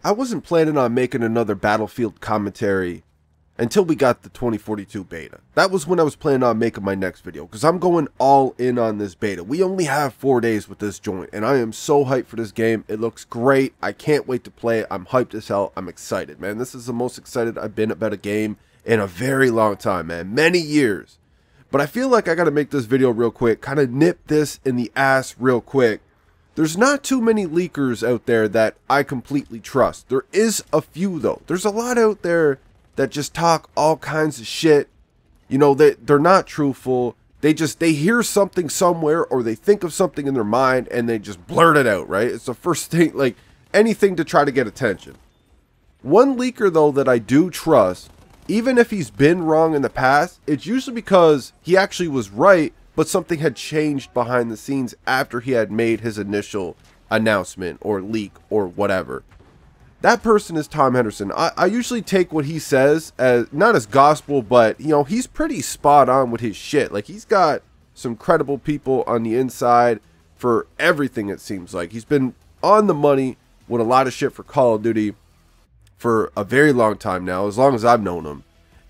I wasn't planning on making another Battlefield commentary until we got the 2042 beta. That was when I was planning on making my next video, because I'm going all in on this beta. We only have 4 days with this joint, and I am so hyped for this game. It looks great. I can't wait to play it. I'm hyped as hell. I'm excited, man. This is the most excited I've been about a game in a very long time, man. Many years. But I feel like I got to make this video real quick, kind of nip this in the ass real quick. There's not too many leakers out there that I completely trust. There is a few, though. There's a lot out there that just talk all kinds of shit. You know, they're not truthful. They hear something somewhere, or they think of something in their mind and they just blurt it out, right? It's the first thing, like anything to try to get attention. One leaker, though, that I do trust, even if he's been wrong in the past, it's usually because he actually was right, but something had changed behind the scenes after he had made his initial announcement or leak or whatever. That person is Tom Henderson. I usually take what he says as not as gospel, but, you know, he's pretty spot on with his shit. Like, he's got some credible people on the inside for everything, it seems like. He's been on the money with a lot of shit for Call of Duty for a very long time now, as long as I've known him.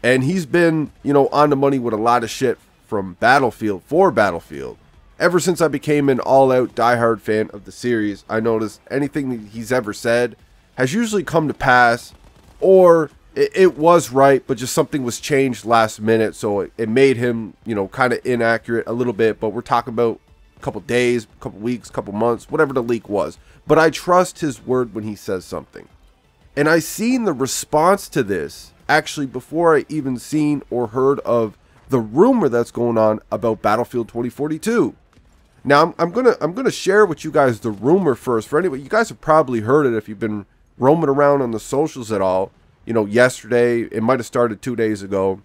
And he's been, you know, on the money with a lot of shit from Battlefield for Battlefield. Ever since I became an all-out diehard fan of the series, I noticed anything that he's ever said has usually come to pass, or it was right, but just something was changed last minute, so it made him, you know, kind of inaccurate a little bit. But we're talking about a couple days, a couple weeks, a couple months, whatever the leak was. But I trust his word when he says something. And I seen the response to this actually before I even seen or heard of the rumor that's going on about Battlefield 2042. Now I'm gonna share with you guys the rumor first. For anybody, you guys have probably heard it if you've been roaming around on the socials at all. You know, yesterday, it might have started 2 days ago.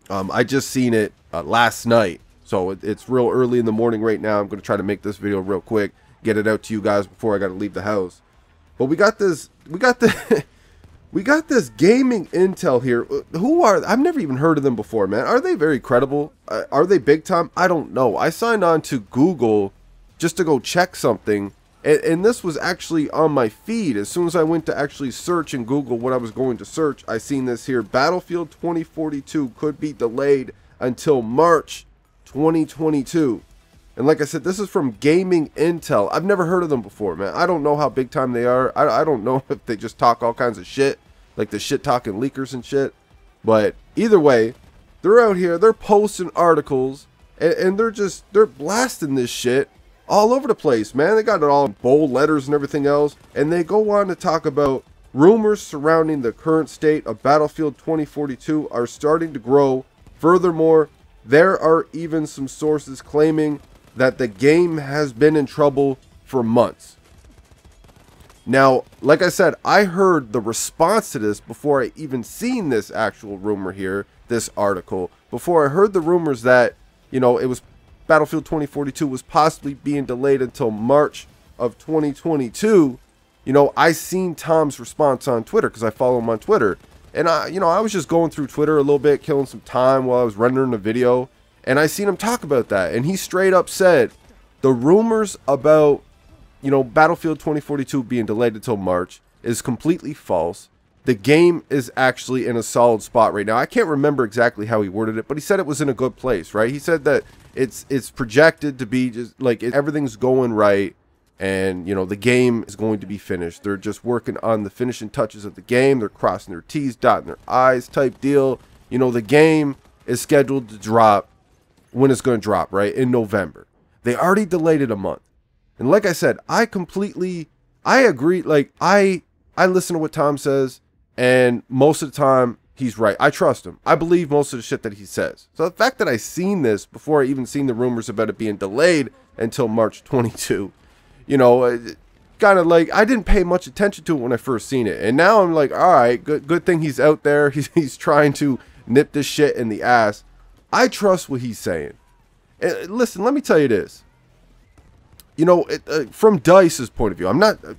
I just seen it last night, so it's real early in the morning right now. I'm gonna try to make this video real quick, get it out to you guys before I gotta leave the house. But we got this gaming intel here. I've never even heard of them before, man. Are they very credible? Are they big time? I don't know. I signed on to Google just to go check something, and this was actually on my feed. As soon as I went to actually search in Google what I was going to search, I seen this here. Battlefield 2042 could be delayed until March 2022. And like I said, this is from Gaming Intel. I've never heard of them before, man. I don't know how big time they are. I don't know if they just talk all kinds of shit, like the shit talking leakers and shit. But either way, they're out here, they're posting articles, and they're blasting this shit all over the place, man. They got it all in bold letters and everything else. And they go on to talk about rumors surrounding the current state of Battlefield 2042 are starting to grow. Furthermore, there are even some sources claiming that the game has been in trouble for months. Now, like I said, I heard the response to this before I even seen this actual rumor here, this article, before I heard the rumors that, you know, it was Battlefield 2042 was possibly being delayed until March of 2022. You know, I seen Tom's response on Twitter because I follow him on Twitter. And I was just going through Twitter a little bit, killing some time while I was rendering the video. And I seen him talk about that. And he straight up said the rumors about, you know, Battlefield 2042 being delayed until March is completely false. The game is actually in a solid spot right now. I can't remember exactly how he worded it, but he said it was in a good place, right? He said that it's projected to be just like everything's going right. And, you know, the game is going to be finished. They're just working on the finishing touches of the game. They're crossing their T's, dotting their I's type deal. You know, the game is scheduled to drop when it's going to drop, right? In November. They already delayed it a month. And like I said, I agree. Like, I listen to what Tom says, and most of the time, he's right. I trust him. I believe most of the shit that he says. So the fact that I seen this before I even seen the rumors about it being delayed until March 22, you know, kind of like, I didn't pay much attention to it when I first seen it. And now I'm like, all right, good thing he's out there. He's trying to nip this shit in the ass. I trust what he's saying. And listen, let me tell you this. You know, from DICE's point of view,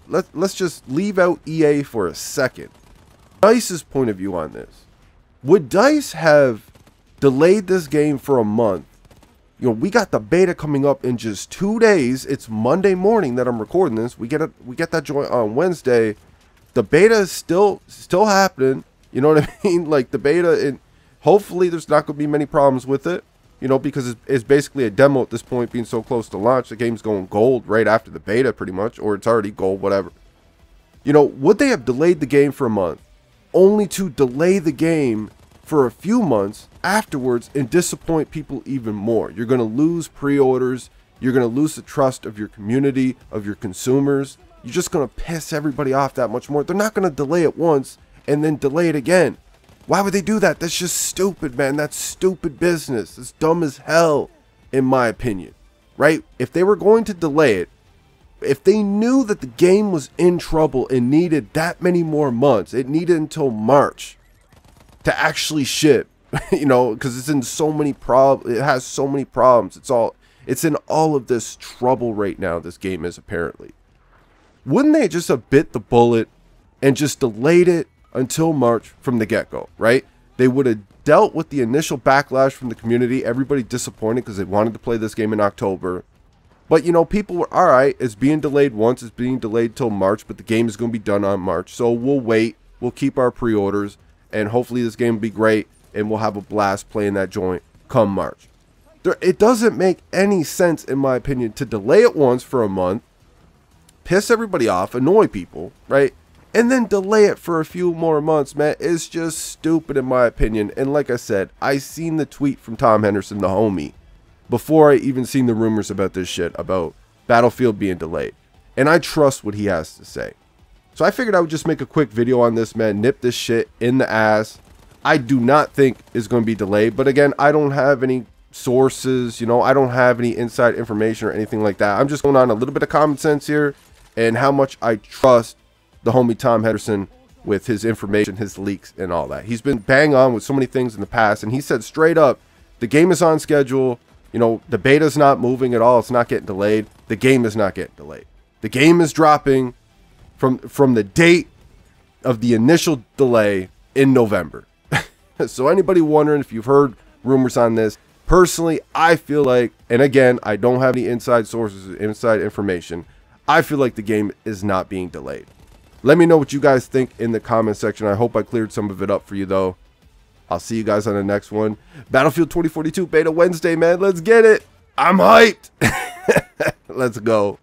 let's just leave out EA for a second. DICE's point of view on this. Would DICE have delayed this game for a month? You know, we got the beta coming up in just 2 days. It's Monday morning that I'm recording this. We get that joint on Wednesday. the beta is still happening. You know what I mean? Like the beta, and hopefully there's not going to be many problems with it. You know, because it's basically a demo at this point, being so close to launch. The game's going gold right after the beta, pretty much, or it's already gold, whatever. You know, would they have delayed the game for a month, only to delay the game for a few months afterwards and disappoint people even more? You're going to lose pre-orders. You're going to lose the trust of your community, of your consumers. You're just going to piss everybody off that much more. They're not going to delay it once and then delay it again. Why would they do that? That's just stupid, man. That's stupid business. It's dumb as hell, in my opinion, right? If they were going to delay it, if they knew that the game was in trouble and needed that many more months, it needed until March to actually ship, you know, because it's in so many problems. It has so many problems. It's in all of this trouble right now. This game is apparently. Wouldn't they just have bit the bullet and just delayed it until March from the get-go, right? They would have dealt with the initial backlash from the community, everybody disappointed because they wanted to play this game in October. But, you know, people were, all right, it's being delayed once, it's being delayed till March, but the game is going to be done on March. So we'll wait, we'll keep our pre-orders, and hopefully this game will be great, and we'll have a blast playing that joint come March. It doesn't make any sense, in my opinion, to delay it once for a month, piss everybody off, annoy people, right? And then delay it for a few more months, man. It's just stupid in my opinion. And like I said, I seen the tweet from Tom Henderson, the homie, before I even seen the rumors about this shit, about Battlefield being delayed. And I trust what he has to say. So I figured I would just make a quick video on this, man. Nip this shit in the ass. I do not think it's going to be delayed. But again, I don't have any sources, you know. I don't have any inside information or anything like that. I'm just going on a little bit of common sense here and how much I trust the homie Tom Henderson with his information, his leaks, and all that. He's been bang on with so many things in the past, and he said straight up, the game is on schedule. You know, the beta's not moving at all. It's not getting delayed. The game is not getting delayed. The game is dropping from the date of the initial delay in November. So anybody wondering if you've heard rumors on this, personally, I feel like, and again, I don't have any inside sources, inside information, I feel like the game is not being delayed. Let me know what you guys think in the comment section. I hope I cleared some of it up for you, though. I'll see you guys on the next one. Battlefield 2042 Beta Wednesday, man. Let's get it. I'm hyped. Let's go.